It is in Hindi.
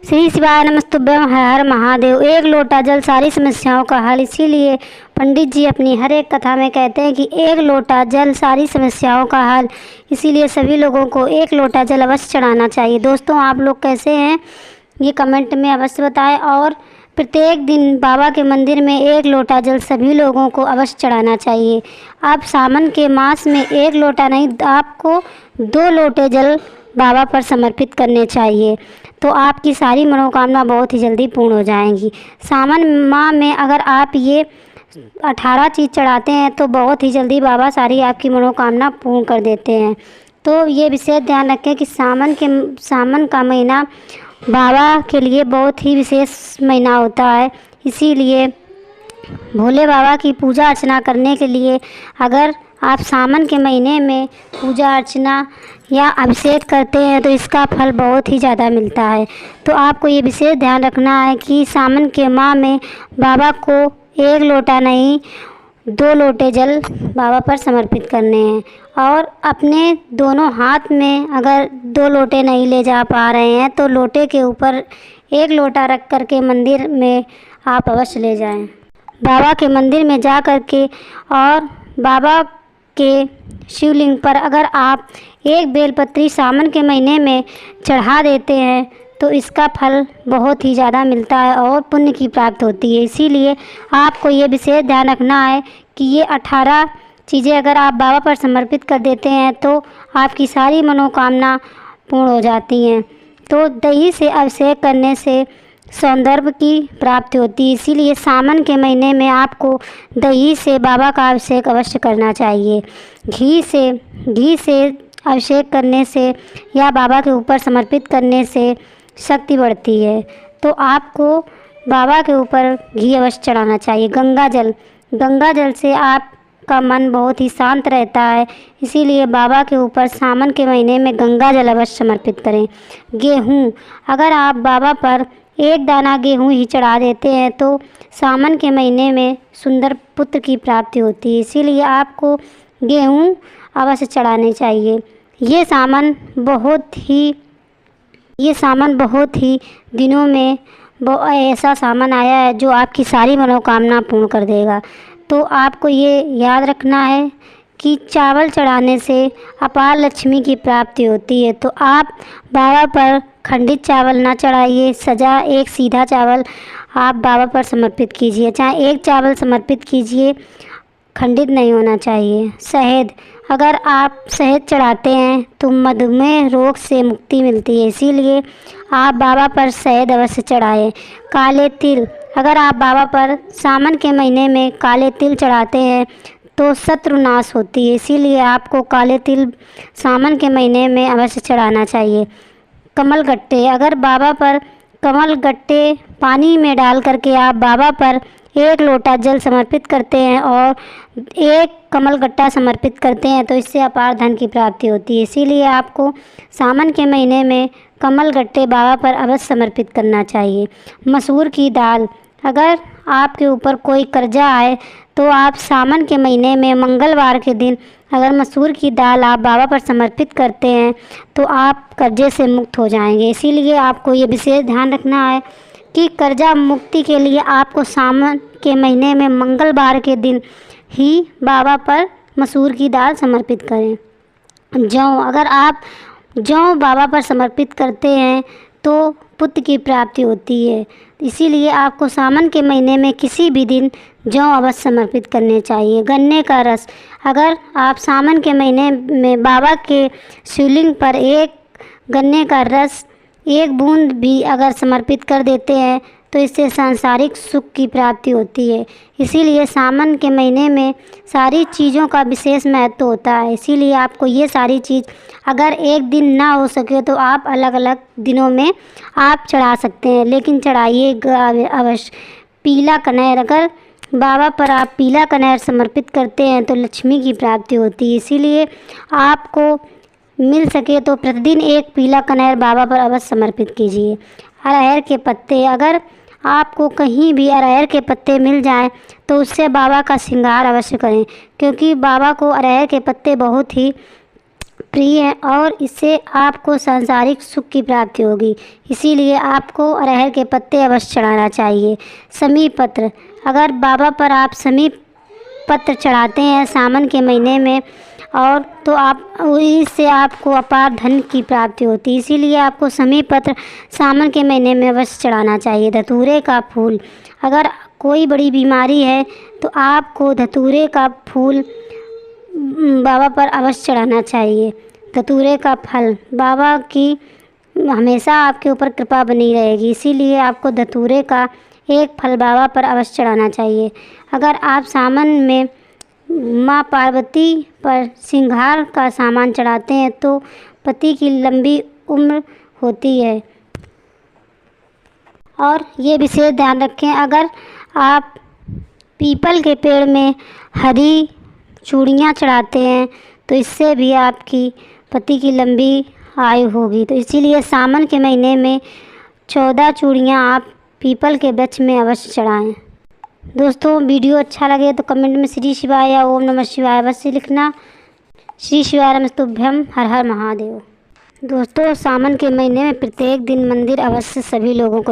श्री शिवाय नमस्तुभ्यं, हर हर महादेव। एक लोटा जल सारी समस्याओं का हल। इसीलिए पंडित जी अपनी हर एक कथा में कहते हैं कि एक लोटा जल सारी समस्याओं का हल। इसीलिए सभी लोगों को एक लोटा जल अवश्य चढ़ाना चाहिए। दोस्तों, आप लोग कैसे हैं ये कमेंट में अवश्य बताएं। और प्रत्येक दिन बाबा के मंदिर में एक लोटा जल सभी लोगों को अवश्य चढ़ाना चाहिए। आप सावन के मास में एक लोटा नहीं, आपको 2 लोटे जल बाबा पर समर्पित करने चाहिए, तो आपकी सारी मनोकामना बहुत ही जल्दी पूर्ण हो जाएंगी। सावन माह में अगर आप ये 18 चीज़ चढ़ाते हैं तो बहुत ही जल्दी बाबा सारी आपकी मनोकामना पूर्ण कर देते हैं। तो ये विशेष ध्यान रखें कि सावन का महीना बाबा के लिए बहुत ही विशेष महीना होता है। इसीलिए भोले बाबा की पूजा अर्चना करने के लिए अगर आप सावन के महीने में पूजा अर्चना या अभिषेक करते हैं तो इसका फल बहुत ही ज़्यादा मिलता है। तो आपको ये विशेष ध्यान रखना है कि सावन के माह में बाबा को एक लोटा नहीं 2 लोटे जल बाबा पर समर्पित करने हैं। और अपने दोनों हाथ में अगर 2 लोटे नहीं ले जा पा रहे हैं तो लोटे के ऊपर एक लोटा रख कर के मंदिर में आप अवश्य ले जाएं। बाबा के मंदिर में जा कर के और बाबा के शिवलिंग पर अगर आप एक बेलपत्री सावन के महीने में चढ़ा देते हैं तो इसका फल बहुत ही ज़्यादा मिलता है और पुण्य की प्राप्ति होती है। इसीलिए आपको ये विशेष ध्यान रखना है कि ये 18 चीज़ें अगर आप बाबा पर समर्पित कर देते हैं तो आपकी सारी मनोकामना पूर्ण हो जाती हैं। तो दही से अभिषेक करने से सौंदर्य की प्राप्ति होती है। इसीलिए सावन के महीने में आपको दही से बाबा का अभिषेक अवश्य करना चाहिए। घी से अभिषेक करने से या बाबा के ऊपर समर्पित करने से शक्ति बढ़ती है। तो आपको बाबा के ऊपर घी अवश्य चढ़ाना चाहिए। गंगा जल से आपका मन बहुत ही शांत रहता है। इसीलिए बाबा के ऊपर सावन के महीने में गंगा जल अवश्य समर्पित करें। गेहूँ, अगर आप बाबा पर एक दाना गेहूँ ही चढ़ा देते हैं तो सावन के महीने में सुंदर पुत्र की प्राप्ति होती है। इसीलिए आपको गेहूँ अवश्य चढ़ाने चाहिए। ये सावन बहुत ही दिनों में ऐसा सावन आया है जो आपकी सारी मनोकामना पूर्ण कर देगा। तो आपको ये याद रखना है कि चावल चढ़ाने से अपार लक्ष्मी की प्राप्ति होती है। तो आप बाबा पर खंडित चावल ना चढ़ाइए, सजा एक सीधा चावल आप बाबा पर समर्पित कीजिए। चाहे एक चावल समर्पित कीजिए, खंडित नहीं होना चाहिए। शहद, अगर आप शहद चढ़ाते हैं तो मधुमेह रोग से मुक्ति मिलती है। इसीलिए आप बाबा पर शहद अवश्य चढ़ाएं। काले तिल, अगर आप बाबा पर सावन के महीने में काले तिल चढ़ाते हैं तो शत्रु नाश होती है। इसीलिए आपको काले तिल सावन के महीने में अवश्य चढ़ाना चाहिए। कमल गट्टे, अगर बाबा पर कमल गट्टे पानी में डाल करके आप बाबा पर एक लोटा जल समर्पित करते हैं और एक कमल गट्टा समर्पित करते हैं तो इससे अपार धन की प्राप्ति होती है। इसीलिए आपको सावन के महीने में कमल गट्टे बाबा पर अवश्य समर्पित करना चाहिए। मसूर की दाल, अगर आपके ऊपर कोई कर्जा आए तो आप सावन के महीने में मंगलवार के दिन अगर मसूर की दाल आप बाबा पर समर्पित करते हैं तो आप कर्जे से मुक्त हो जाएंगे। इसीलिए आपको ये विशेष ध्यान रखना है कि कर्जा मुक्ति के लिए आपको सावन के महीने में मंगलवार के दिन ही बाबा पर मसूर की दाल समर्पित करें। जौ, अगर आप जौ बाबा पर समर्पित करते हैं तो पुत्र की प्राप्ति होती है। इसीलिए आपको सावन के महीने में किसी भी दिन जौ अवश्य समर्पित करने चाहिए। गन्ने का रस, अगर आप सावन के महीने में बाबा के शिवलिंग पर एक गन्ने का रस एक बूंद भी अगर समर्पित कर देते हैं तो इससे सांसारिक सुख की प्राप्ति होती है। इसीलिए सावन के महीने में सारी चीज़ों का विशेष महत्व होता है। इसीलिए आपको ये सारी चीज़ अगर एक दिन ना हो सके तो आप अलग अलग दिनों में आप चढ़ा सकते हैं, लेकिन चढ़ाइए अवश्य। पीला कनेर, अगर बाबा पर आप पीला कनेर समर्पित करते हैं तो लक्ष्मी की प्राप्ति होती है। इसीलिए आपको मिल सके तो प्रतिदिन एक पीला कनेर बाबा पर अवश्य समर्पित कीजिए। अरहर के पत्ते, अगर आपको कहीं भी अरहर के पत्ते मिल जाएं तो उससे बाबा का श्रृंगार अवश्य करें, क्योंकि बाबा को अरहर के पत्ते बहुत ही प्रिय है और इससे आपको सांसारिक सुख की प्राप्ति होगी। इसीलिए आपको अरहर के पत्ते अवश्य चढ़ाना चाहिए। समी पत्र, अगर बाबा पर आप समी पत्र चढ़ाते हैं सावन के महीने में और तो आप इससे आपको अपार धन की प्राप्ति होती है। इसीलिए आपको समी पत्र सावन के महीने में अवश्य चढ़ाना चाहिए। धतूरे का फूल, अगर कोई बड़ी बीमारी है तो आपको धतूरे का फूल बाबा पर अवश्य चढ़ाना चाहिए। धतूरे का फल, बाबा की हमेशा आपके ऊपर कृपा बनी रहेगी, इसीलिए आपको धतूरे का एक फल बाबा पर अवश्य चढ़ाना चाहिए। अगर आप सावन में माँ पार्वती पर श्रृंगार का सामान चढ़ाते हैं तो पति की लंबी उम्र होती है। और ये विशेष ध्यान रखें, अगर आप पीपल के पेड़ में हरी चूड़ियाँ चढ़ाते हैं तो इससे भी आपकी पति की लंबी आयु होगी। तो इसीलिए सावन के महीने में 14 चूड़ियाँ आप पीपल के वृक्ष में अवश्य चढ़ाएं। दोस्तों, वीडियो अच्छा लगे तो कमेंट में श्री शिवाय या ओम नमः शिवाय अवश्य लिखना। श्री शिवाय नमस्तुभ्यम, हर हर महादेव। दोस्तों, सावन के महीने में प्रत्येक दिन मंदिर अवश्य सभी लोगों को